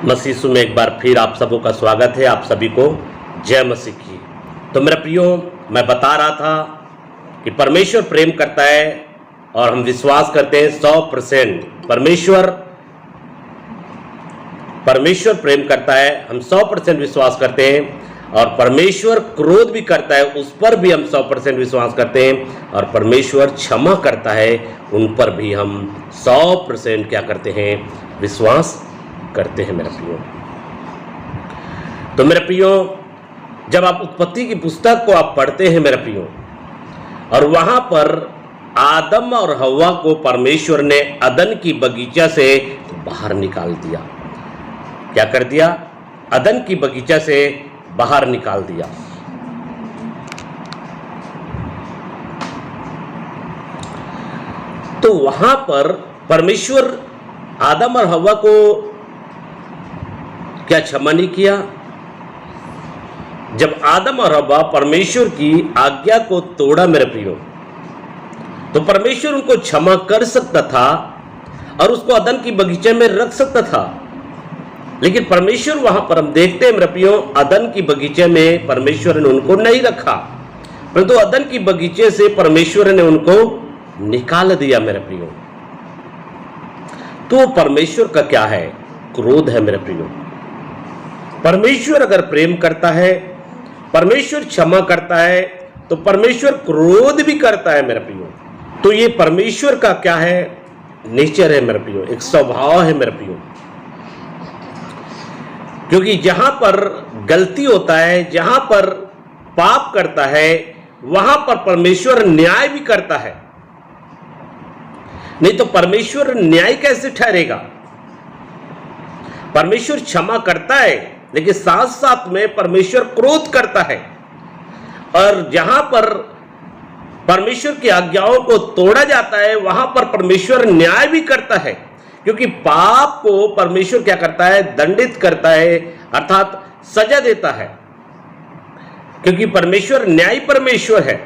मसीह यीशु में एक बार फिर आप सबों का स्वागत है। आप सभी को जय मसीह की। तो मेरे प्रियो, मैं बता रहा था कि परमेश्वर प्रेम करता है और हम विश्वास करते हैं 100%। परमेश्वर प्रेम करता है, हम 100% विश्वास करते हैं। और परमेश्वर क्रोध भी करता है, उस पर भी हम 100% विश्वास करते हैं। और परमेश्वर क्षमा करता है, उन पर भी हम 100% क्या करते हैं, विश्वास करते हैं मेरे प्रियो। तो मेरे प्रियो, जब आप उत्पत्ति की पुस्तक को आप पढ़ते हैं मेरे प्रियो, और वहां पर आदम और हव्वा को परमेश्वर ने अदन की बगीचा से बाहर निकाल दिया। क्या कर दिया? अदन की बगीचा से बाहर निकाल दिया। तो वहां पर परमेश्वर आदम और हव्वा को क्या क्षमा नहीं किया? जब आदम और हव्वा परमेश्वर की आज्ञा को तोड़ा मेरे प्रियो, तो परमेश्वर उनको क्षमा कर सकता था और उसको अदन की बगीचे में रख सकता था। लेकिन परमेश्वर वहां पर हम देखते हैं मेरे प्रियो, अदन की बगीचे में परमेश्वर ने उनको नहीं रखा, परंतु अदन की बगीचे से परमेश्वर ने उनको निकाल दिया मेरे प्रियो। तो परमेश्वर का क्या है? क्रोध है मेरे प्रियो। परमेश्वर अगर प्रेम करता है, परमेश्वर क्षमा करता है, तो परमेश्वर क्रोध भी करता है मेरे प्रियो। तो ये परमेश्वर का क्या है? नेचर है मेरे प्रियो, एक स्वभाव है मेरे प्रियो। क्योंकि जहां पर गलती होता है, जहां पर पाप करता है, वहां पर परमेश्वर न्याय भी करता है। नहीं तो परमेश्वर न्याय कैसे ठहरेगा? परमेश्वर क्षमा करता है, लेकिन साथ साथ में परमेश्वर क्रोध करता है। और जहां पर परमेश्वर की आज्ञाओं को तोड़ा जाता है, वहां पर परमेश्वर न्याय भी करता है। क्योंकि पाप को परमेश्वर क्या करता है? दंडित करता है, अर्थात सजा देता है। क्योंकि परमेश्वर न्यायी परमेश्वर है।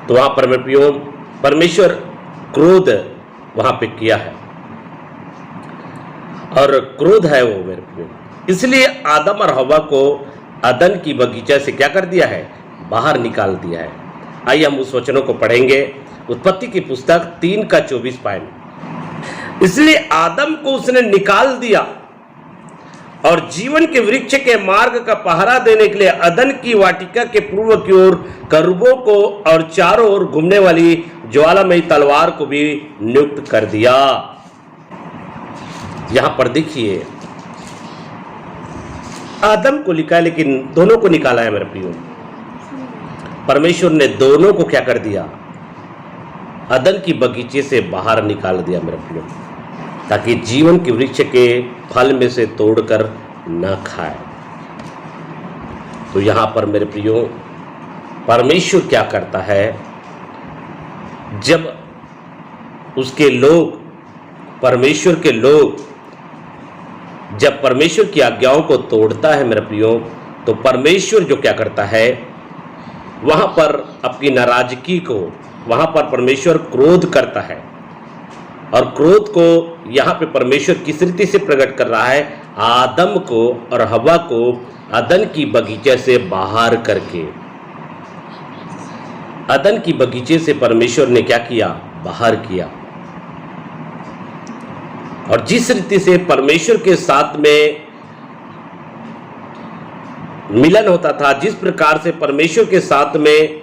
तो वहां पर मेरे प्रियो, परमेश्वर क्रोध वहां पे किया है, और क्रोध है वो मेरे प्रियो। इसलिए आदम और हव्वा को अदन की बगीचा से क्या कर दिया है? बाहर निकाल दिया है। आइए हम उस वचनों को पढ़ेंगे। उत्पत्ति की पुस्तक 3:24 पाएंगे। इसलिए आदम को उसने निकाल दिया और जीवन के वृक्ष के मार्ग का पहरा देने के लिए अदन की वाटिका के पूर्व की ओर करूबों को और चारों ओर घूमने वाली ज्वालामयी तलवार को भी नियुक्त कर दिया। यहां पर देखिए, आदम को लिखा है, लेकिन दोनों को निकाला है मेरे प्रियो। परमेश्वर ने दोनों को क्या कर दिया? अदन की बगीचे से बाहर निकाल दिया मेरे प्रियो, ताकि जीवन के वृक्ष के फल में से तोड़कर न खाए। तो यहां पर मेरे प्रियो, परमेश्वर क्या करता है? जब उसके लोग, परमेश्वर के लोग, जब परमेश्वर की आज्ञाओं को तोड़ता है मेरे प्रियो, तो परमेश्वर जो क्या करता है, वहां पर अपनी नाराजगी को, वहां पर परमेश्वर क्रोध करता है। और क्रोध को यहां पे परमेश्वर किस रीति से प्रकट कर रहा है? आदम को और हव्वा को अदन की बगीचे से बाहर करके। अदन की बगीचे से परमेश्वर ने क्या किया? बाहर किया। और जिस रीति से परमेश्वर के साथ में मिलन होता था, जिस प्रकार से परमेश्वर के साथ में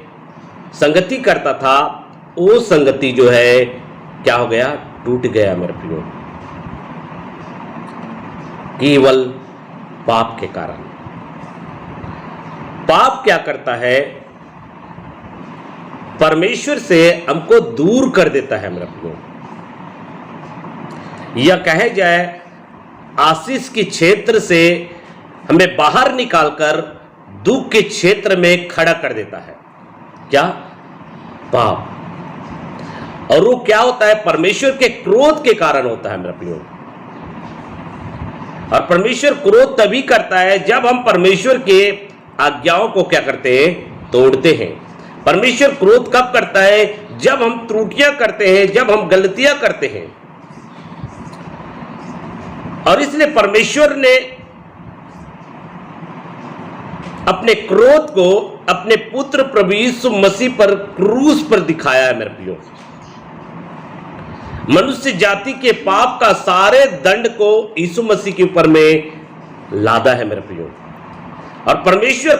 संगति करता था, वो संगति जो है क्या हो गया? टूट गया मेरे प्रियो, केवल पाप के कारण। पाप क्या करता है? परमेश्वर से हमको दूर कर देता है मेरे प्रियो। या कहे जाए, आशीष के क्षेत्र से हमें बाहर निकालकर दुख के क्षेत्र में खड़ा कर देता है। क्या? पाप। और वो क्या होता है? परमेश्वर के क्रोध के कारण होता है मेरा प्रियो। और परमेश्वर क्रोध तभी करता है जब हम परमेश्वर के आज्ञाओं को क्या करते हैं? तोड़ते हैं। परमेश्वर क्रोध कब करता है? जब हम त्रुटियां करते हैं, जब हम गलतियां करते हैं। और इसलिए परमेश्वर ने अपने क्रोध को अपने पुत्र प्रभु यीशु मसीह पर क्रूस पर दिखाया है मेरे प्रियो। मनुष्य जाति के पाप का सारे दंड को यीशु मसीह के ऊपर में लादा है मेरे प्रियो। और परमेश्वर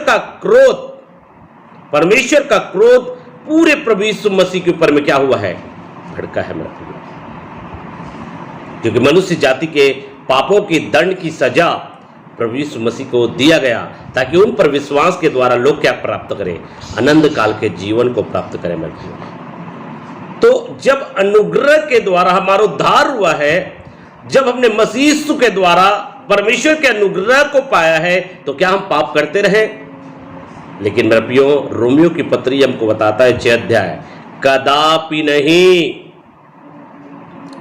का क्रोध पूरे प्रभु यीशु मसीह के ऊपर में क्या हुआ है, भड़का है मेरे प्रियो। क्योंकि मनुष्य जाति के पापों की दंड की सजा प्रभु यीशु मसीह को दिया गया ताकि उन पर विश्वास के द्वारा लोग क्या प्राप्त करें, आनंद काल के जीवन को प्राप्त करें मेरे प्रियो। तो जब अनुग्रह के द्वारा हमारा उद्धार हुआ है, जब हमने मसीह यीशु के द्वारा परमेश्वर के अनुग्रह को पाया है, तो क्या हम पाप करते रहे? लेकिन मेरे प्रियो, रोमियो की पत्री हमको बताता है 6 अध्याय, कदापि नहीं,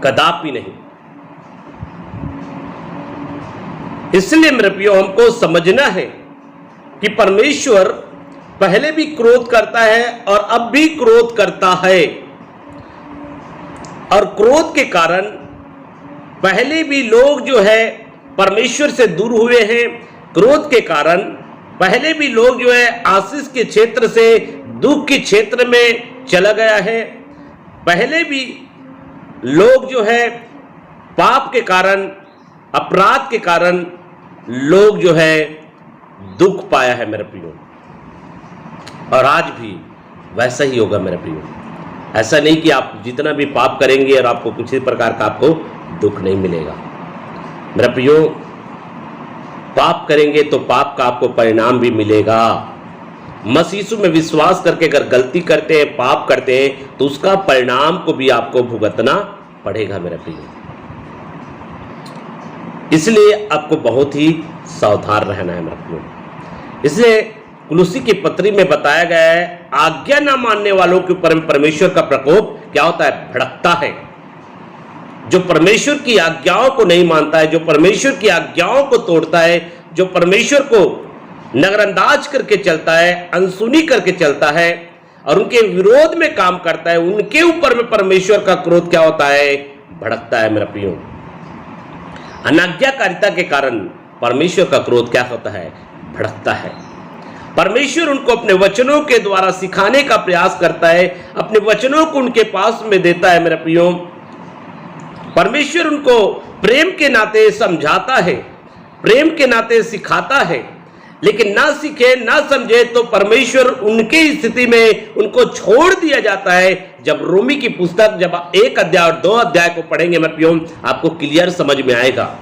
कदापि नहीं। इसलिए मेरे प्रियो, हमको समझना है कि परमेश्वर पहले भी क्रोध करता है और अब भी क्रोध करता है। और क्रोध के कारण पहले भी लोग जो है परमेश्वर से दूर हुए हैं। क्रोध के कारण पहले भी लोग जो है आशीष के क्षेत्र से दुख के क्षेत्र में चला गया है। पहले भी लोग जो है पाप के कारण, अपराध के कारण लोग जो है दुख पाया है मेरे प्रियो। और आज भी वैसा ही होगा मेरे प्रियो। ऐसा नहीं कि आप जितना भी पाप करेंगे और आपको किसी प्रकार का आपको दुख नहीं मिलेगा। मेरा प्रियो, पाप करेंगे तो पाप का आपको परिणाम भी मिलेगा। मसीह यीशु में विश्वास करके अगर गलती करते हैं, पाप करते हैं, तो उसका परिणाम को भी आपको भुगतना पड़ेगा मेरे प्रियो। इसलिए आपको बहुत ही सावधान रहना है मेरे प्रियो। इसलिए कुलुसी की पत्री में बताया गया है, आज्ञा ना मानने वालों के ऊपर परमेश्वर का प्रकोप क्या होता है, भड़कता है। जो परमेश्वर की आज्ञाओं को नहीं मानता है, जो परमेश्वर की आज्ञाओं को तोड़ता है, जो परमेश्वर को नजरअंदाज करके चलता है, अनसुनी करके चलता है और उनके विरोध में काम करता है, उनके ऊपर में परमेश्वर का क्रोध क्या होता है, भड़कता है मेरा प्रियो। अनाज्ञाकारिता के कारण परमेश्वर का क्रोध क्या होता है, भड़कता है। परमेश्वर उनको अपने वचनों के द्वारा सिखाने का प्रयास करता है, अपने वचनों को उनके पास में देता है मेरा प्रियो। परमेश्वर उनको प्रेम के नाते समझाता है, प्रेम के नाते सिखाता है, लेकिन ना सीखे ना समझे तो परमेश्वर उनकी स्थिति में उनको छोड़ दिया जाता है। जब रोमी की पुस्तक जब 1 अध्याय और 2 अध्याय को पढ़ेंगे मेरे प्रियो, आपको क्लियर समझ में आएगा।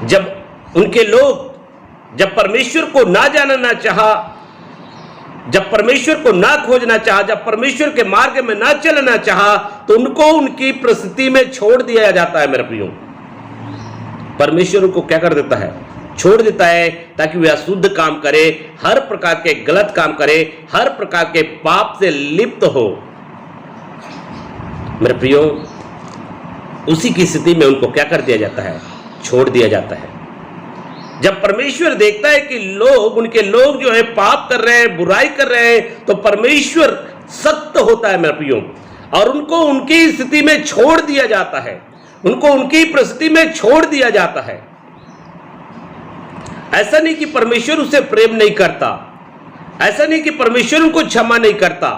जब उनके लोग जब परमेश्वर को ना जानना चाहा, जब परमेश्वर को ना खोजना चाहा, जब परमेश्वर के मार्ग में ना चलना चाहा, तो उनको उनकी परिस्थिति में छोड़ दिया जाता है मेरे प्रियो। परमेश्वर को क्या कर देता है, छोड़ देता है, ताकि वे अशुद्ध काम करे, हर प्रकार के गलत काम करे, हर प्रकार के पाप से लिप्त हो मेरे प्रियो। उसी की स्थिति में उनको क्या कर दिया जाता है, छोड़ दिया जाता है। जब परमेश्वर देखता है कि लोग, उनके लोग जो है पाप कर रहे हैं, बुराई कर रहे हैं, तो परमेश्वर सख्त होता है मेरे प्रियो और उनको उनकी स्थिति में छोड़ दिया जाता है, उनको उनकी परिस्थिति में छोड़ दिया जाता है। ऐसा नहीं कि परमेश्वर उसे प्रेम नहीं करता, ऐसा नहीं कि परमेश्वर उनको क्षमा नहीं करता,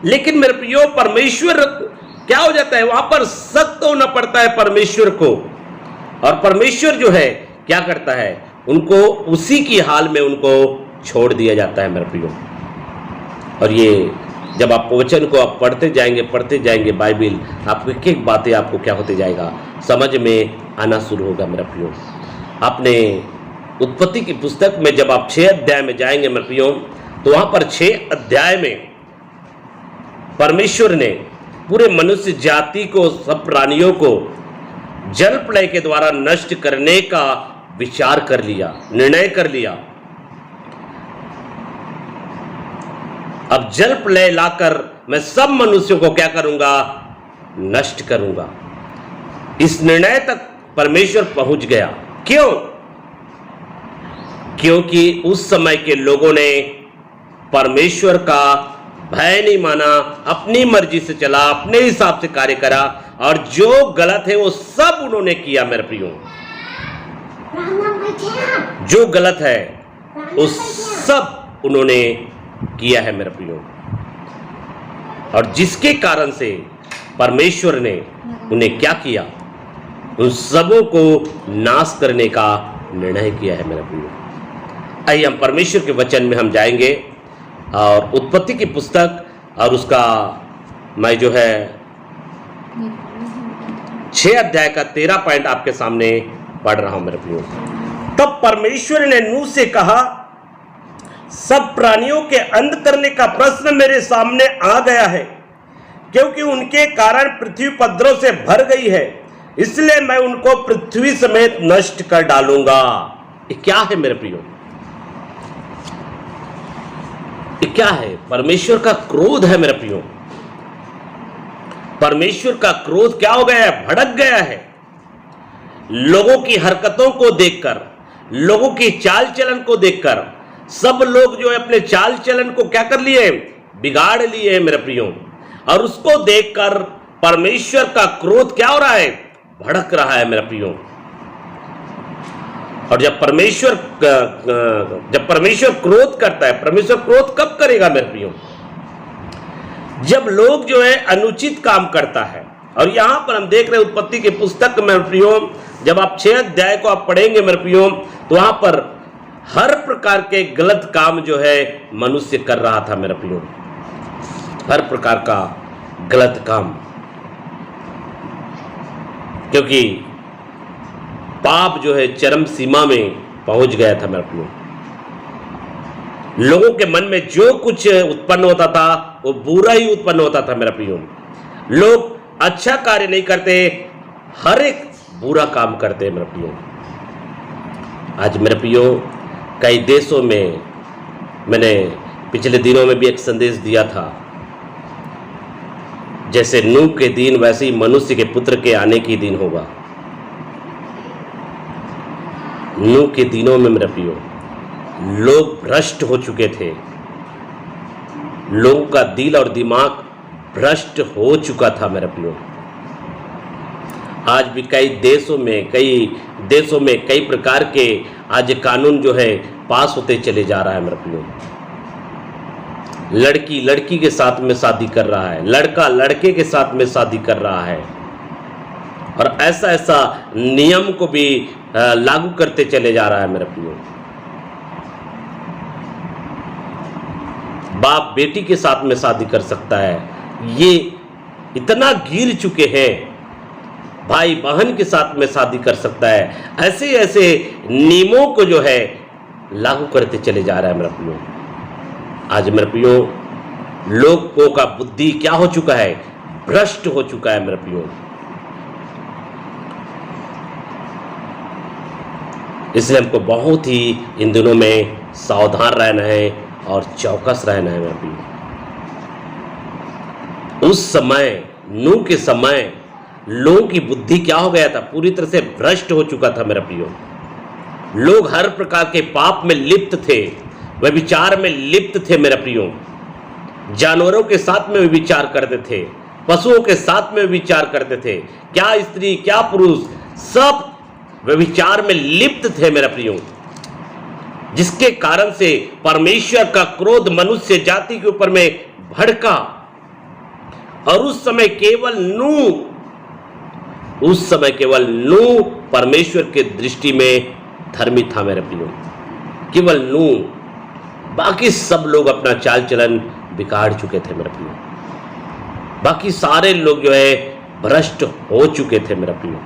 लेकिन मेरे प्रियो परमेश्वर क्या हो जाता है, वहां पर सख्त होना पड़ता है परमेश्वर को। और परमेश्वर जो है क्या करता है, उनको उसी की हाल में उनको छोड़ दिया जाता है मेरे प्रियो। और ये जब आप वचन को आप पढ़ते जाएंगे बाइबिल, आपको एक एक बातें आपको क्या होते जाएगा, समझ में आना शुरू होगा मेरा प्रियो। आपने उत्पत्ति की पुस्तक में जब आप 6 अध्याय में जाएंगे मेरे प्रियो, तो वहां पर 6 अध्याय में परमेश्वर ने पूरे मनुष्य जाति को, सब प्राणियों को जल प्रलय के द्वारा नष्ट करने का विचार कर लिया, निर्णय कर लिया। अब जल प्रलय लाकर मैं सब मनुष्यों को क्या करूंगा, नष्ट करूंगा। इस निर्णय तक परमेश्वर पहुंच गया। क्यों? क्योंकि उस समय के लोगों ने परमेश्वर का भय नहीं माना, अपनी मर्जी से चला, अपने हिसाब से कार्य करा, और जो गलत है वो सब उन्होंने किया मेरे प्रियो। जो गलत है वो सब उन्होंने किया है मेरे प्रियो, और जिसके कारण से परमेश्वर ने उन्हें क्या किया, उन सबों को नाश करने का निर्णय किया है मेरे प्रियो। आइए हम परमेश्वर के वचन में हम जाएंगे, और उत्पत्ति की पुस्तक और उसका मैं जो है 6 अध्याय का 13 पॉइंट आपके सामने पढ़ रहा हूं मेरे प्रियो। तब परमेश्वर ने नूह से कहा, सब प्राणियों के अंत करने का प्रश्न मेरे सामने आ गया है, क्योंकि उनके कारण पृथ्वी उपद्रव से भर गई है, इसलिए मैं उनको पृथ्वी समेत नष्ट कर डालूंगा। ये क्या है मेरे प्रियो? ये क्या है? परमेश्वर का क्रोध है मेरे प्रियो। परमेश्वर का क्रोध क्या हो गया है? भड़क गया है। लोगों की हरकतों को देखकर, लोगों की चाल चलन को देखकर, सब लोग जो है अपने चाल चलन को क्या कर लिए? बिगाड़ लिए मेरे प्रियो। और उसको देखकर परमेश्वर का क्रोध क्या हो रहा है? भड़क रहा है मेरे प्रियो। और जब परमेश्वर क्रोध करता है, परमेश्वर क्रोध कब करेगा मेरे प्रियो? जब लोग जो है अनुचित काम करता है। और यहां पर हम देख रहे हैं उत्पत्ति की पुस्तक में मेरे प्रियो, जब आप 6 अध्याय को आप पढ़ेंगे मेरे प्रियो, तो वहां पर हर प्रकार के गलत काम जो है मनुष्य कर रहा था मेरे प्रियो। हर प्रकार का गलत काम, क्योंकि पाप जो है चरम सीमा में पहुंच गया था मेरे प्रियो। लोगों के मन में जो कुछ उत्पन्न होता था वो बुरा ही उत्पन्न होता था मेरा प्रियो। लोग अच्छा कार्य नहीं करते, हर एक बुरा काम करते मेरे प्रियो। आज मेरे प्रियो कई देशों में, मैंने पिछले दिनों में भी एक संदेश दिया था, जैसे नूह के दिन वैसे ही मनुष्य के पुत्र के आने की दिन होगा। नूह के दिनों में मेरे प्रियो लोग भ्रष्ट हो चुके थे। लोगों का दिल और दिमाग भ्रष्ट हो चुका था मेरे प्रियो। आज भी कई देशों में कई प्रकार के आज कानून जो है पास होते चले जा रहा है मेरे प्रियो। लड़की लड़की के साथ में शादी कर रहा है, लड़का लड़के के साथ में शादी कर रहा है, और ऐसा नियम को भी लागू करते चले जा रहा है मेरे प्रियो। बाप बेटी के साथ में शादी कर सकता है, ये इतना गिर चुके हैं। भाई बहन के साथ में शादी कर सकता है। ऐसे नियमों को जो है लागू करते चले जा रहा है मेरे प्रियो। आज मेरे प्रियो लोगों का बुद्धि क्या हो चुका है? भ्रष्ट हो चुका है मेरे प्रियो। इसलिए हमको बहुत ही इन दिनों में सावधान रहना है और चौकस रहना है मेरे प्रियो। उस समय नूह के समय लोगों की बुद्धि क्या हो गया था? पूरी तरह से भ्रष्ट हो चुका था मेरा प्रियो। लोग हर प्रकार के पाप में लिप्त थे, वह विचार में लिप्त थे मेरा प्रियो। जानवरों के साथ में विचार करते थे, पशुओं के साथ में विचार करते थे, क्या स्त्री क्या पुरुष सब वे विचार में लिप्त थे मेरा प्रियो, जिसके कारण से परमेश्वर का क्रोध मनुष्य जाति के ऊपर में भड़का। और उस समय केवल नूह परमेश्वर के दृष्टि में धर्मी था मेरे प्रियो। केवल नूह, बाकी सब लोग अपना चाल चलन बिगाड़ चुके थे मेरे प्रियो। बाकी सारे लोग जो है भ्रष्ट हो चुके थे मेरे प्रियो।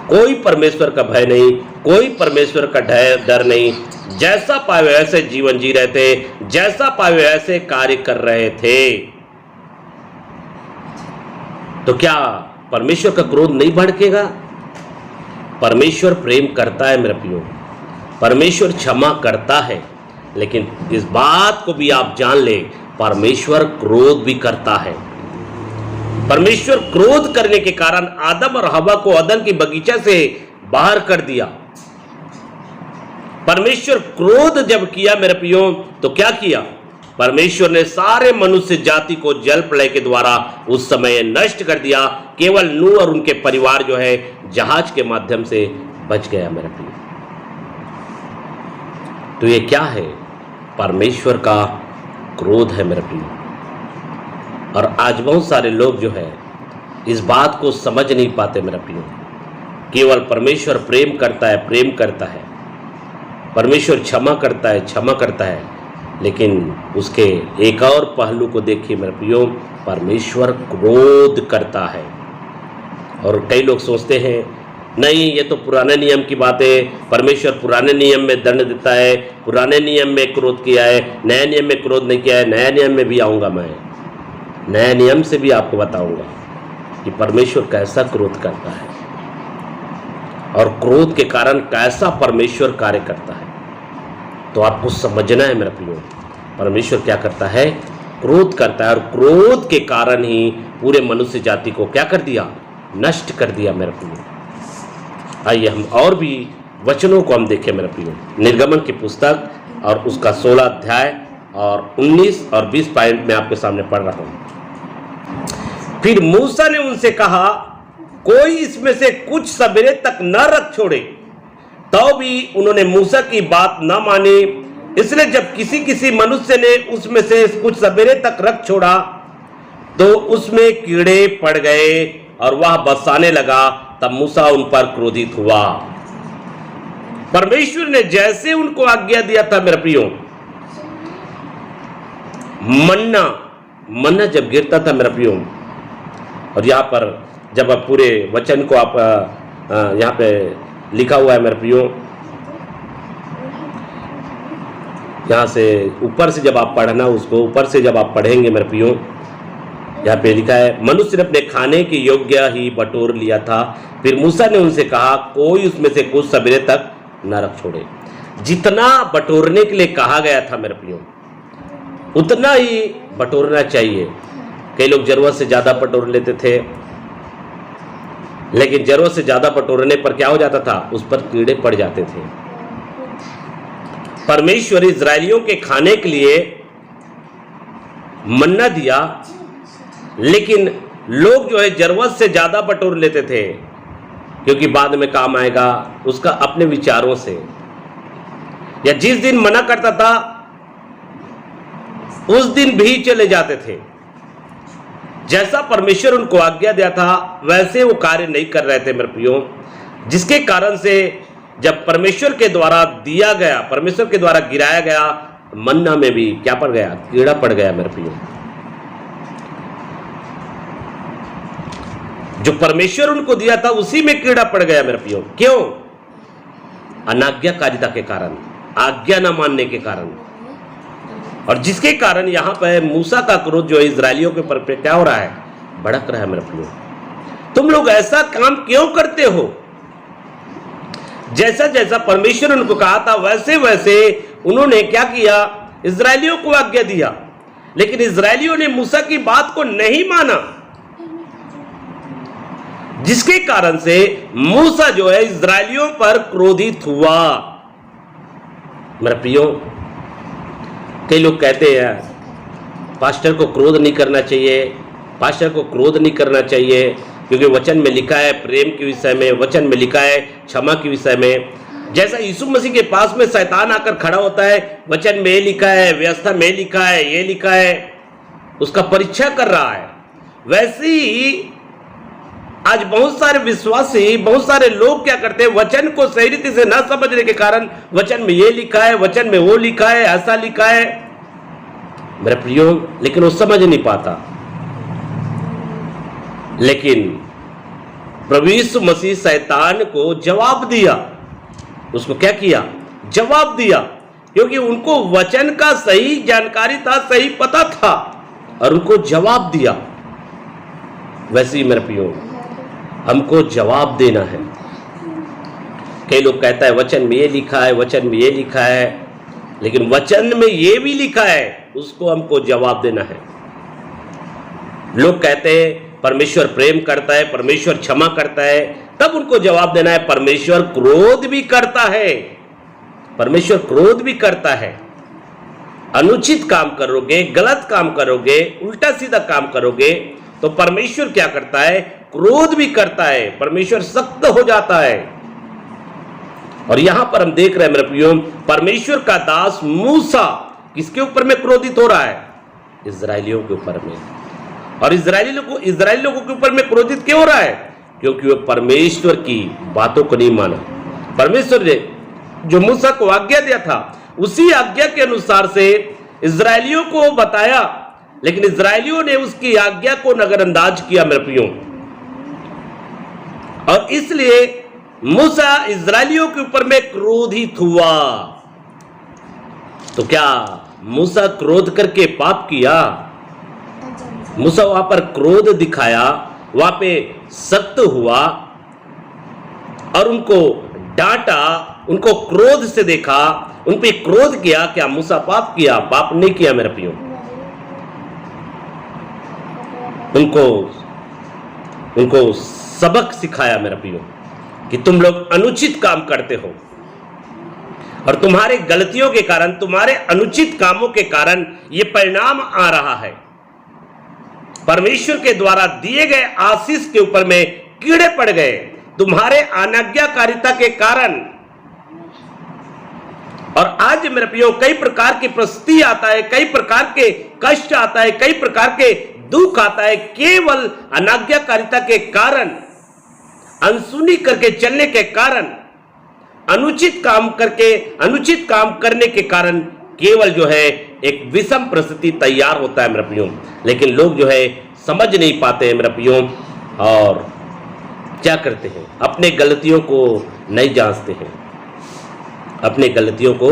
कोई परमेश्वर का भय नहीं, कोई परमेश्वर का डर नहीं। जैसा पाए वैसे जीवन जी रहे थे, जैसा पाए वैसे कार्य कर रहे थे। तो क्या परमेश्वर का क्रोध नहीं भड़केगा? परमेश्वर प्रेम करता है मेरे प्रियो, परमेश्वर क्षमा करता है, लेकिन इस बात को भी आप जान ले, परमेश्वर क्रोध भी करता है। परमेश्वर क्रोध करने के कारण आदम और हवा को अदन की बगीचा से बाहर कर दिया। परमेश्वर क्रोध जब किया मेरे प्रियो, तो क्या किया? परमेश्वर ने सारे मनुष्य जाति को जल प्रलय के द्वारा उस समय नष्ट कर दिया। केवल नूह और उनके परिवार जो है जहाज के माध्यम से बच गया मेरे प्रिय। तो ये क्या है? परमेश्वर का क्रोध है मेरे प्रिय। और आज बहुत सारे लोग जो है इस बात को समझ नहीं पाते मेरे प्रिय। केवल परमेश्वर प्रेम करता है, प्रेम करता है, परमेश्वर क्षमा करता है, क्षमा करता है, लेकिन उसके एक और पहलू को देखिए मेरे प्रियो, परमेश्वर क्रोध करता है। और कई लोग सोचते हैं नहीं ये तो पुराने नियम की बात है, परमेश्वर पुराने नियम में दंड देता है, पुराने नियम में क्रोध किया है, नए नियम में क्रोध नहीं किया है। नए नियम में भी आऊँगा मैं, नए नियम से भी आपको बताऊँगा कि परमेश्वर कैसा क्रोध करता है और क्रोध के कारण कैसा परमेश्वर कार्य करता है। तो आपको समझना है मेरा प्रियो, परमेश्वर क्या करता है? क्रोध करता है। और क्रोध के कारण ही पूरे मनुष्य जाति को क्या कर दिया? नष्ट कर दिया मेरे प्रियो। आइए हम और भी वचनों को हम देखें मेरे प्रियो। निर्गमन की पुस्तक और उसका 16 अध्याय और 19 और 20 पॉइंट में आपके सामने पढ़ रहा हूं। फिर मूसा ने उनसे कहा, कोई इसमें से कुछ सवेरे तक न रख छोड़े। तो भी उन्होंने मूसा की बात न मानी। इसलिए जब किसी किसी मनुष्य ने उसमें से कुछ सवेरे तक रख छोड़ा तो उसमें कीड़े पड़ गए और वह बरसाने लगा। तब मूसा उन पर क्रोधित हुआ। परमेश्वर ने जैसे उनको आज्ञा दिया था मेरे प्रियो, मन्ना जब गिरता था मेरे प्रियो, और यहां पर जब आप पूरे वचन को आप यहां पे लिखा हुआ है मेरे प्रियो, यहां से ऊपर से जब आप पढ़ना, उसको ऊपर से जब आप पढ़ेंगे मेरे प्रियो, यहाँ पे लिखा है, मनुष्य ने अपने खाने के योग्य ही बटोर लिया था। फिर मूसा ने उनसे कहा, कोई उसमें से कुछ सवेरे तक न रख छोड़े। जितना बटोरने के लिए कहा गया था मेरे प्रियो, उतना ही बटोरना चाहिए। कई लोग जरूरत से ज्यादा बटोर लेते थे, लेकिन जरूरत से ज्यादा बटोरने पर क्या हो जाता था? उस पर कीड़े पड़ जाते थे। परमेश्वर इजरायलियों के खाने के लिए मन्ना दिया, लेकिन लोग जो है जरूरत से ज्यादा बटोर लेते थे, क्योंकि बाद में काम आएगा उसका अपने विचारों से। या जिस दिन मना करता था उस दिन भी चले जाते थे। जैसा परमेश्वर उनको आज्ञा दिया था वैसे वो कार्य नहीं कर रहे थे मेरे प्रियो, जिसके कारण से जब परमेश्वर के द्वारा दिया गया, परमेश्वर के द्वारा गिराया गया मन्ना में भी क्या पड़ गया? कीड़ा पड़ गया मेरे प्रियो। जो परमेश्वर उनको दिया था उसी में कीड़ा पड़ गया मेरे प्रियो। क्यों? अनाज्ञाकारिता के कारण, आज्ञा न मानने के कारण। और जिसके कारण यहां पर मूसा का क्रोध जो है इजरायलियों के ऊपर क्या हो रहा है? भड़क रहा है मेरे प्रियो। तुम लोग ऐसा काम क्यों करते हो? जैसा जैसा परमेश्वर उनको कहा था वैसे वैसे उन्होंने क्या किया? इजरायलियों को आज्ञा दिया, लेकिन इजरायलियों ने मूसा की बात को नहीं माना, जिसके कारण से मूसा जो है इजरायलियों पर क्रोधित हुआ मेरे प्रियो। कई लोग कहते हैं पास्टर को क्रोध नहीं करना चाहिए, पास्टर को क्रोध नहीं करना चाहिए, क्योंकि वचन में लिखा है प्रेम के विषय में, वचन में लिखा है क्षमा के विषय में। जैसा यीशु मसीह के पास में शैतान आकर खड़ा होता है, वचन में लिखा है, व्यवस्था में लिखा है, ये लिखा है, उसका परीक्षा कर रहा है, वैसे ही आज बहुत सारे विश्वासी, बहुत सारे लोग क्या करते हैं? वचन को सही रीति से न समझने के कारण वचन में ये लिखा है, वचन में वो लिखा है, ऐसा लिखा है मेरे प्रियो, लेकिन वो समझ नहीं पाता। लेकिन प्रभु यीशु मसीह शैतान को जवाब दिया। उसको क्या किया? जवाब दिया, क्योंकि उनको वचन का सही जानकारी था, सही पता था, और उनको जवाब दिया। वैसे ही मेरे प्रियो हमको जवाब देना है। कई लोग कहता है वचन में ये लिखा है, वचन में ये लिखा है, लेकिन वचन में ये भी लिखा है, उसको हमको जवाब देना है। लोग कहते हैं परमेश्वर प्रेम करता है, परमेश्वर क्षमा करता है, तब उनको जवाब देना है परमेश्वर क्रोध भी करता है, परमेश्वर क्रोध भी करता है। अनुचित काम करोगे, गलत काम करोगे, उल्टा सीधा काम करोगे, तो परमेश्वर क्या करता है? क्रोध भी करता है, परमेश्वर सख्त हो जाता है। और यहां पर हम देख रहे हैं मेरे प्रियो, परमेश्वर का दास मूसा किसके ऊपर में क्रोधित हो रहा है? इजरायलियों के ऊपर में। और इजरायली लोगों के ऊपर में क्रोधित क्यों हो रहा है? क्योंकि वो परमेश्वर की बातों को नहीं माना। परमेश्वर ने जो मूसा को आज्ञा दिया था, उसी आज्ञा के अनुसार से इजरायलियों को बताया, लेकिन इजरायलियों ने उसकी आज्ञा को नजरअंदाज किया मेरे प्रियो। और इसलिए मूसा इजरायलियों के ऊपर में क्रोधित हुआ। तो क्या मूसा क्रोध करके पाप किया? मूसा वहां पर क्रोध दिखाया, वहां पे सख्त हुआ और उनको डांटा, उनको क्रोध से देखा, उन पे क्रोध किया। क्या मूसा पाप किया? पाप नहीं किया मेरे प्रियो। उनको सबक सिखाया मेरे प्रियो कि तुम लोग अनुचित काम करते हो और तुम्हारे गलतियों के कारण, तुम्हारे अनुचित कामों के कारण ये परिणाम आ रहा है। परमेश्वर के द्वारा दिए गए आशीष के ऊपर में कीड़े पड़ गए तुम्हारे अनाज्ञाकारिता के कारण। और आज मेरे प्रियो कई प्रकार की परिस्थिति आता है, कई प्रकार के कष्ट आता है, कई प्रकार के दुख आता है, केवल अनाज्ञाकारिता के कारण, अनसुनी करके चलने के कारण, अनुचित काम करने के कारण केवल जो है एक विषम परिस्थिति तैयार होता है मेरे प्रियो। लेकिन लोग जो है समझ नहीं पाते हैं मेरे प्रियो, और क्या करते हैं? अपने गलतियों को नहीं जांचते हैं, अपने गलतियों को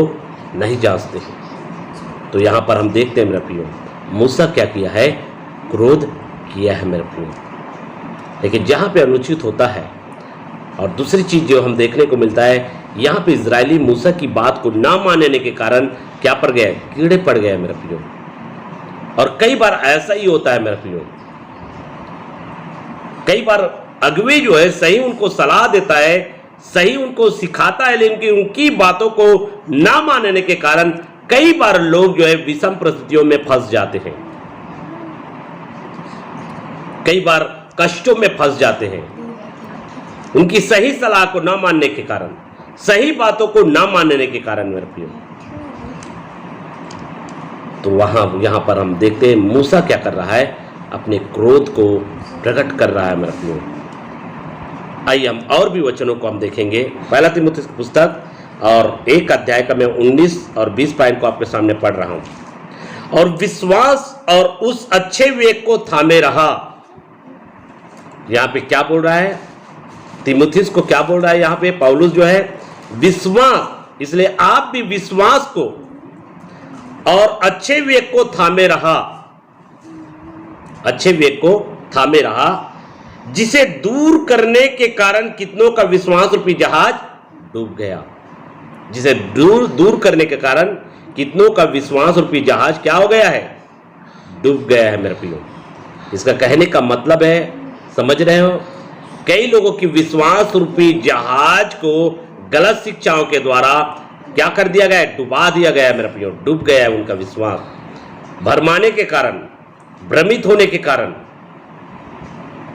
नहीं जांचते हैं। तो यहां पर हम देखते हैं मेरे प्रियो, मूसा क्या किया है? क्रोध किया है मेरे प्रियो। लेकिन जहां पे अनुचित होता है, और दूसरी चीज जो हम देखने को मिलता है, यहां पे इजरायली मूसा की बात को ना मानने के कारण क्या पड़ गए? कीड़े पड़ गए मेरे प्रियो। और कई बार ऐसा ही होता है मेरे प्रियो, कई बार अगुवे जो है सही उनको सलाह देता है, सही उनको सिखाता है, लेकिन उनकी बातों को ना मानने के कारण कई बार लोग जो है विषम परिस्थितियों में फंस जाते हैं, कई बार कष्टों में फंस जाते हैं, उनकी सही सलाह को ना मानने के कारण, सही बातों को ना मानने के कारण मेरे प्रियो। तो यहां पर हम देखते हैं मूसा क्या कर रहा है? अपने क्रोध को प्रकट कर रहा है मेरे प्रियो। आइए हम और भी वचनों को हम देखेंगे। पहला तीमुथियुस की पुस्तक और 1 अध्याय का मैं 19 और 20 पॉइंट को आपके सामने पढ़ रहा हूं। और विश्वास और उस अच्छे विवेक को थामे रहा। यहां पे क्या बोल रहा है? तीमुथियुस को क्या बोल रहा है यहां पे पौलुस जो है? विश्वास। इसलिए आप भी विश्वास को और अच्छे विवेक को थामे रहा, अच्छे विवेक को थामे रहा, जिसे दूर करने के कारण कितनों का विश्वास रूपी जहाज डूब गया। जिसे दूर करने के कारण कितनों का विश्वास रूपी जहाज क्या हो गया है? डूब गया है मेरे प्रियो। इसका कहने का मतलब है, समझ रहे हो, कई लोगों की विश्वास रूपी जहाज को गलत शिक्षाओं के द्वारा क्या कर दिया गया है? डुबा दिया गया है मेरे प्रियो। डूब गया है उनका विश्वास, भरमाने के कारण, भ्रमित होने के कारण।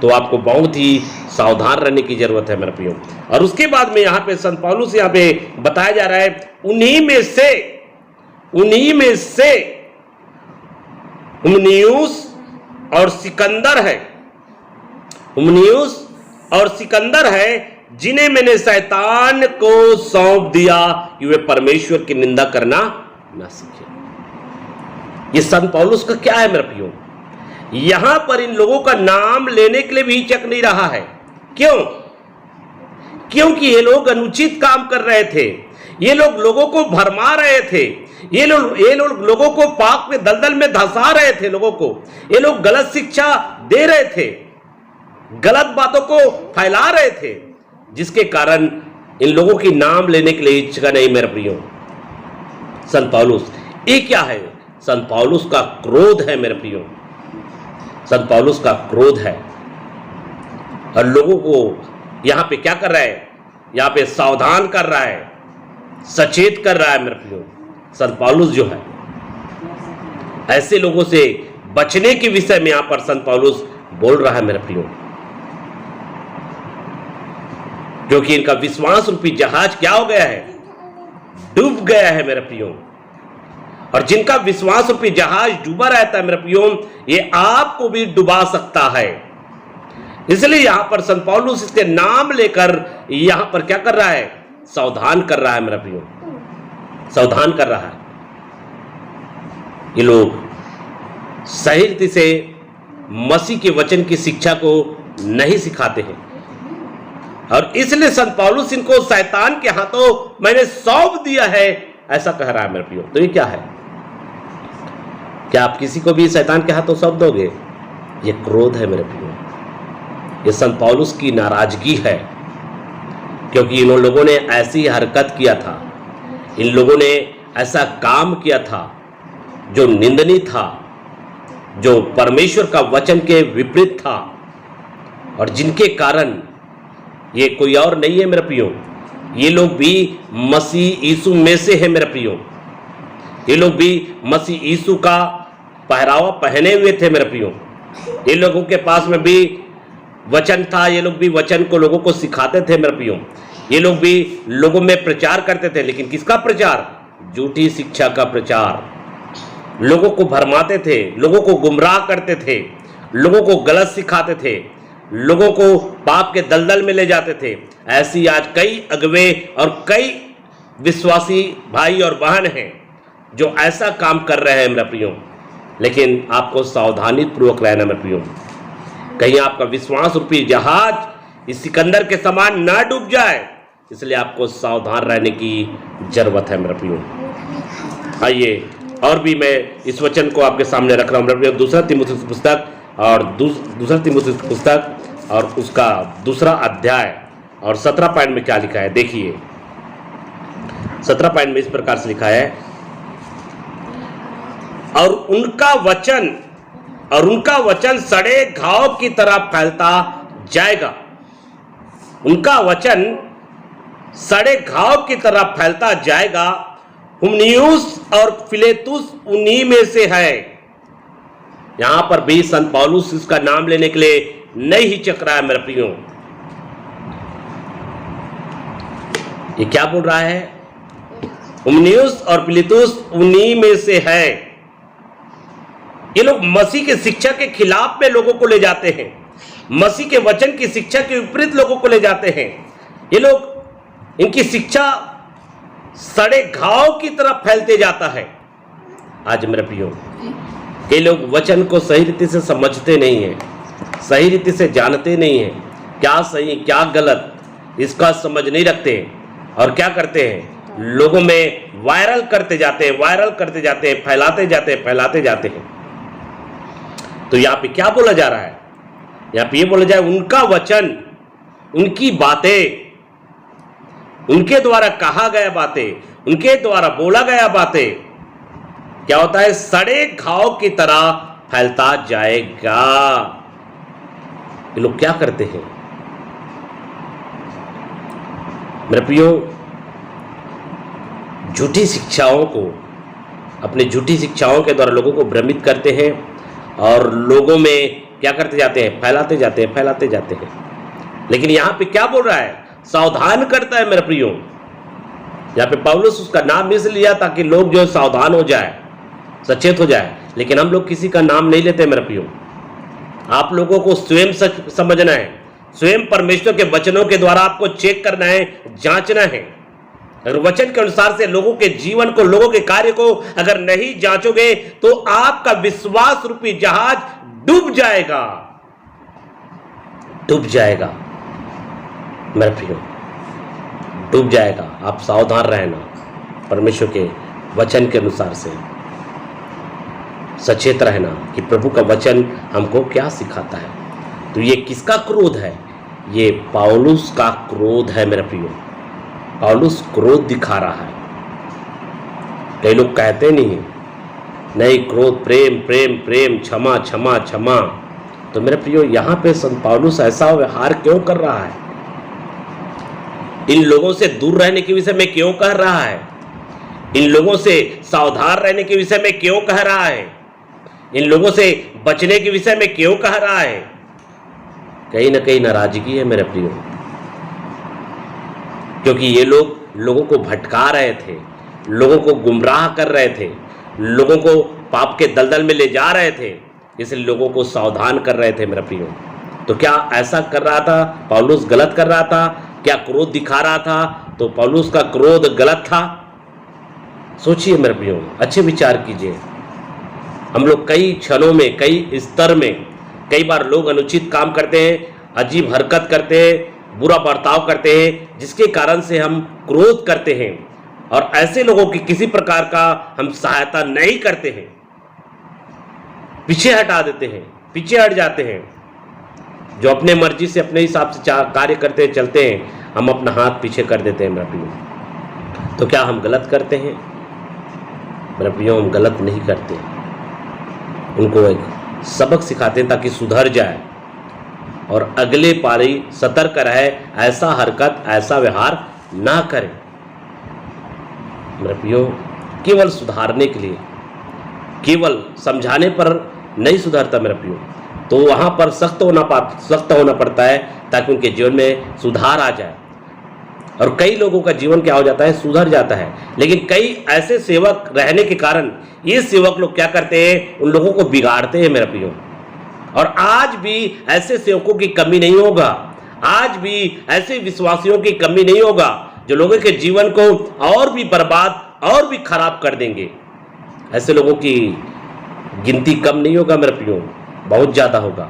तो आपको बहुत ही सावधान रहने की जरूरत है मेरे प्रियो। और उसके बाद में यहाँ पे संत पौलुस यहाँ पे बताया जा रहा है, उन्हीं में से हुमनियुस और सिकंदर है, जिन्हें मैंने शैतान को सौंप दिया कि वे परमेश्वर की निंदा करना ना सीखे। ये संत पौलुस का क्या है मेरे प्रियो? यहां पर इन लोगों का नाम लेने के लिए भी हिचक नहीं रहा है। क्यों? क्योंकि ये लोग अनुचित काम कर रहे थे, ये लोग लोगों को भरमा रहे थे, ये लोग लोगों को पाप में दलदल में धंसा रहे थे, लोगों को ये लोग गलत शिक्षा दे रहे थे, गलत बातों को फैला रहे थे, जिसके कारण इन लोगों की नाम लेने के लिए हिचका नहीं मेरे प्रियो। संत पौलुस, ये क्या है? संत पौलुस का क्रोध है मेरे प्रियो। संत पौलुस का क्रोध है और लोगों को यहां पे क्या कर रहा है? यहां पे सावधान कर रहा है, सचेत कर रहा है मेरे प्रियो। संत पौलुस जो है ऐसे लोगों से बचने के विषय में यहां पर संत पौलुस बोल रहा है मेरे प्रियो, क्योंकि इनका विश्वास रूपी जहाज क्या हो गया है, डूब गया है मेरे प्रियो। और जिनका विश्वास रूपी जहाज डूबा रहता है मेरे प्रियो, ये आपको भी डुबा सकता है। इसलिए यहां पर संत पौलुस इसके नाम लेकर यहां पर क्या कर रहा है, सावधान कर रहा है मेरा प्रियो, सावधान कर रहा है। ये लोग सही रीति से मसीह के वचन की शिक्षा को नहीं सिखाते हैं, और इसलिए संत पौलुस इनको शैतान के हाथों मैंने सौंप दिया है, ऐसा कह रहा है मेरे प्रियो। तो ये क्या है, क्या आप किसी को भी शैतान के हाथों सौंप दोगे? ये क्रोध है मेरे प्रियो, ये संत पौलुस की नाराजगी है, क्योंकि इन लोगों ने ऐसी हरकत किया था, इन लोगों ने ऐसा काम किया था जो निंदनीय था, जो परमेश्वर का वचन के विपरीत था, और जिनके कारण ये कोई और नहीं है मेरे प्रियो, ये लोग भी मसीह यीशु में से है मेरे प्रियो। ये लोग भी मसीह यीशु का पहरावा पहने हुए थे मेरे प्रियो। ये लोगों के पास में भी वचन था, ये लोग भी वचन को लोगों को सिखाते थे मेरे प्रियो। ये लोग भी लोगों में प्रचार करते थे, लेकिन किसका प्रचार? झूठी शिक्षा का प्रचार। लोगों को भरमाते थे, लोगों को गुमराह करते थे, लोगों को गलत सिखाते थे, लोगों को पाप के दलदल में ले जाते थे। ऐसी आज कई अगवे और कई विश्वासी भाई और बहन हैं जो ऐसा काम कर रहे हैं मेरा प्रियो। लेकिन आपको सावधानी पूर्वक रहना मेरे प्रियो, कहीं आपका विश्वास रूपी जहाज इस सिकंदर के समान ना डूब जाए, इसलिए आपको सावधान रहने की जरूरत है मेरे प्रियो। आइए, और भी मैं इस वचन को आपके सामने रख रहा हूं मेरे प्रियो। दूसरा तीमुथियुस पुस्तक और दूसरा तीमुथियुस पुस्तक और उसका दूसरा अध्याय और 17 पॉइंट में क्या लिखा है, देखिए। 17 पॉइंट में इस प्रकार से लिखा है, और उनका वचन सड़े घाव की तरह फैलता जाएगा। उनका वचन सड़े घाव की तरह फैलता जाएगा। हुमनियुस और फिलेतुस उन्हीं में से है। यहां पर भी संत पौलुस इसका नाम लेने के लिए नहीं हिचक रहा है मेरे प्रियो। ये क्या बोल रहा है? हुमनियुस और फिलेतुस उन्हीं में से है। ये लोग मसीह की शिक्षा के खिलाफ में लोगों को ले जाते हैं, मसीह के वचन की शिक्षा के विपरीत लोगों को ले जाते हैं। ये लोग, इनकी शिक्षा सड़े घाव की तरफ फैलते जाता है। आज मेरे प्रियो, ये लोग वचन को सही रीति से समझते नहीं हैं, सही रीति से जानते नहीं हैं, क्या सही क्या गलत इसका समझ नहीं रखते, और क्या करते हैं, लोगों में वायरल करते जाते हैं, वायरल करते जाते हैं, फैलाते जाते हैं, फैलाते जाते हैं। तो यहाँ पे क्या बोला जा रहा है? यहाँ पे ये बोला जाए, उनका वचन, उनकी बातें, उनके द्वारा कहा गया बातें, उनके द्वारा बोला गया बातें क्या होता है? सड़े घाव की तरह फैलता जाएगा। ये लोग क्या करते हैं मेरे प्रियो? झूठी शिक्षाओं को, अपनी झूठी शिक्षाओं के द्वारा लोगों को भ्रमित करते हैं, और लोगों में क्या करते जाते हैं? फैलाते जाते हैं, फैलाते जाते हैं। लेकिन यहां पे क्या बोल रहा है? सावधान करता है मेरे प्रियो। यहाँ पे पौलुस उसका नाम इसलिए लिया ताकि लोग जो सावधान हो जाए, सचेत हो जाए। लेकिन हम लोग किसी का नाम नहीं लेते मेरे प्रियो। आप लोगों को स्वयं समझना है, स्वयं परमेश्वर के वचनों के द्वारा आपको चेक करना है, जांचना है। अगर वचन के अनुसार से लोगों के जीवन को, लोगों के कार्य को अगर नहीं जांचोगे, तो आपका विश्वास रूपी जहाज डूब जाएगा, डूब जाएगा मेरे प्रियो, डूब जाएगा। आप सावधान रहना, परमेश्वर के वचन के अनुसार से सचेत रहना कि प्रभु का वचन हमको क्या सिखाता है। तो ये किसका क्रोध है? ये पौलुस का क्रोध है मेरे प्रियो। पौलुस क्रोध दिखा रहा है। कई लोग कहते नहीं क्रोध, प्रेम प्रेम प्रेम, क्षमा क्षमा क्षमा। तो मेरे प्रियो, यहाँ पे संत पौलुस ऐसा व्यवहार क्यों कर रहा है? इन लोगों से दूर रहने के विषय में क्यों कह रहा है? इन लोगों से सावधान रहने के विषय में क्यों कह रहा है? इन लोगों से बचने के विषय में क्यों कह रहा है? कहीं ना कहीं नाराजगी है मेरे प्रियो, क्योंकि ये लोग लोगों को भटका रहे थे, लोगों को गुमराह कर रहे थे, लोगों को पाप के दलदल में ले जा रहे थे, इसलिए लोगों को सावधान कर रहे थे मेरे प्रियो। तो क्या ऐसा कर रहा था पौलुस? गलत कर रहा था? क्या क्रोध दिखा रहा था तो पौलुस का क्रोध गलत था? सोचिए मेरे प्रियो, अच्छे विचार कीजिए। हम लोग कई क्षणों में, कई स्तर में, कई बार लोग अनुचित काम करते हैं, अजीब हरकत करते हैं, बुरा बर्ताव करते हैं, जिसके कारण से हम क्रोध करते हैं और ऐसे लोगों की किसी प्रकार का हम सहायता नहीं करते हैं, पीछे हटा देते हैं, पीछे हट जाते हैं। जो अपने मर्जी से अपने हिसाब से कार्य करते हैं, चलते हैं, हम अपना हाथ पीछे कर देते हैं मेरा प्रियो। तो क्या हम गलत करते हैं? मेरा प्रियो, हम गलत नहीं करते। उनको एक सबक सिखाते हैं ताकि सुधर जाए और अगले पारी सतर्क रहे, ऐसा हरकत, ऐसा व्यवहार ना करें। मेरे प्रियो, केवल सुधारने के लिए, केवल समझाने पर नहीं सुधरता मेरे प्रियो, तो वहाँ पर सख्त होना पड़ता है ताकि उनके जीवन में सुधार आ जाए। और कई लोगों का जीवन क्या हो जाता है? सुधर जाता है। लेकिन कई ऐसे सेवक रहने के कारण ये सेवक लोग क्या करते हैं? उन लोगों को बिगाड़ते हैं मेरे प्रियो। और आज भी ऐसे सेवकों की कमी नहीं होगा, आज भी ऐसे विश्वासियों की कमी नहीं होगा जो लोगों के जीवन को और भी बर्बाद, और भी खराब कर देंगे। ऐसे लोगों की गिनती कम नहीं होगा मेरे प्रियो, बहुत ज़्यादा होगा।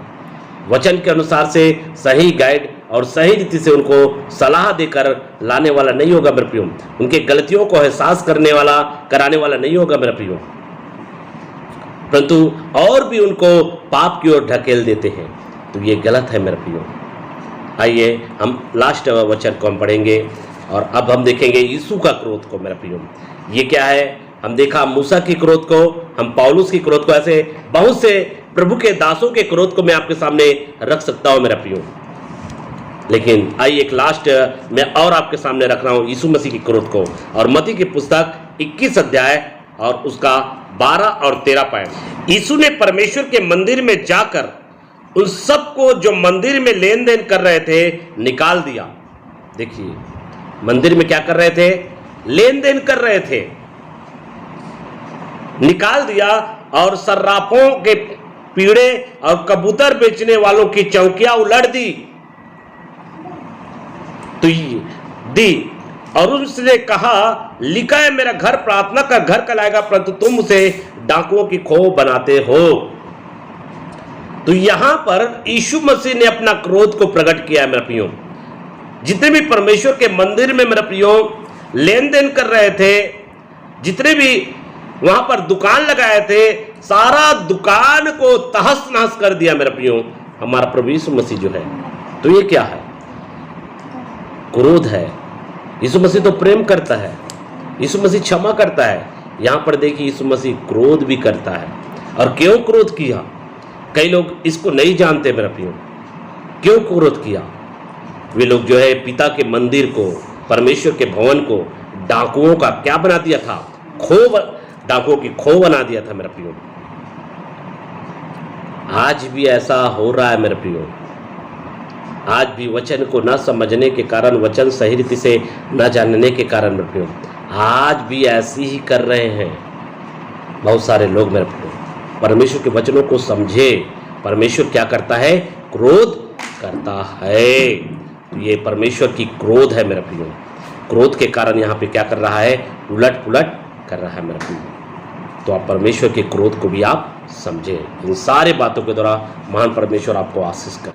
वचन के अनुसार से सही गाइड और सही रीति से उनको सलाह देकर लाने वाला नहीं होगा मेरे प्रियो, उनके गलतियों को एहसास कराने वाला नहीं होगा मेरे प्रियो, परंतु और भी उनको पाप की ओर ढकेल देते हैं। तो ये गलत है मेरे प्रियो। आइए हम लास्ट वचन को हम पढ़ेंगे और अब हम देखेंगे यीशु का क्रोध को मेरे प्रियो। ये क्या है? हम देखा मूसा की क्रोध को, हम पौलुस की क्रोध को, ऐसे बहुत से प्रभु के दासों के क्रोध को मैं आपके सामने रख सकता हूं मेरा प्रियो। लेकिन आइए एक लास्ट मैं और आपके सामने रख रहा हूं यीशु मसीह की क्रोध को, और मत्ती की पुस्तक 21 अध्याय और उसका 12 और 13 पॉइंट। यीशु ने परमेश्वर के मंदिर में जाकर उन सबको जो मंदिर में लेन देन कर रहे थे निकाल दिया। देखिए, मंदिर में क्या कर रहे थे? लेन देन कर रहे थे, निकाल दिया। और सर्राफों के पीड़े और कबूतर बेचने वालों की चौकियां उलट दी और उसने कहा, लिखा है मेरा घर प्रार्थना का घर कहलाएगा, परंतु तुम उसे डाकुओं की खोह बनाते हो। तो यहां पर यीशु मसीह ने अपना क्रोध को प्रकट किया है मेरे प्रियो। जितने भी परमेश्वर के मंदिर में मेरे प्रियो लेन देन कर रहे थे, जितने भी वहां पर दुकान लगाए थे, सारा दुकान को तहस नहस कर दिया मेरे प्रियो हमारा प्रभु यीशु मसीह जो है। तो ये क्या है? क्रोध है। यीशु मसीह तो प्रेम करता है, यीशु मसीह क्षमा करता है। यहां पर देखिए यीशु मसीह क्रोध भी करता है। और क्यों क्रोध किया? कई लोग इसको नहीं जानते मेरे प्रियो। क्यों क्रोध किया? वे लोग जो है पिता के मंदिर को, परमेश्वर के भवन को डाकुओं का क्या बना दिया था? डाकुओं की खो बना दिया था मेरे प्रियो। आज भी ऐसा हो रहा है मेरे प्रियो। आज भी वचन को न समझने के कारण, वचन सही रीति से न जानने के कारण मेरे प्रियो, आज भी ऐसी ही कर रहे हैं बहुत सारे लोग मेरे प्रियो। परमेश्वर के वचनों को समझे। परमेश्वर क्या करता है? क्रोध करता है। ये परमेश्वर की क्रोध है मेरे प्रियो। क्रोध के कारण यहाँ पे क्या कर रहा है? उलट पुलट कर रहा है मेरे प्रियो। तो आप परमेश्वर के क्रोध को भी आप समझें। इन सारे बातों के द्वारा महान परमेश्वर आपको आशीष कर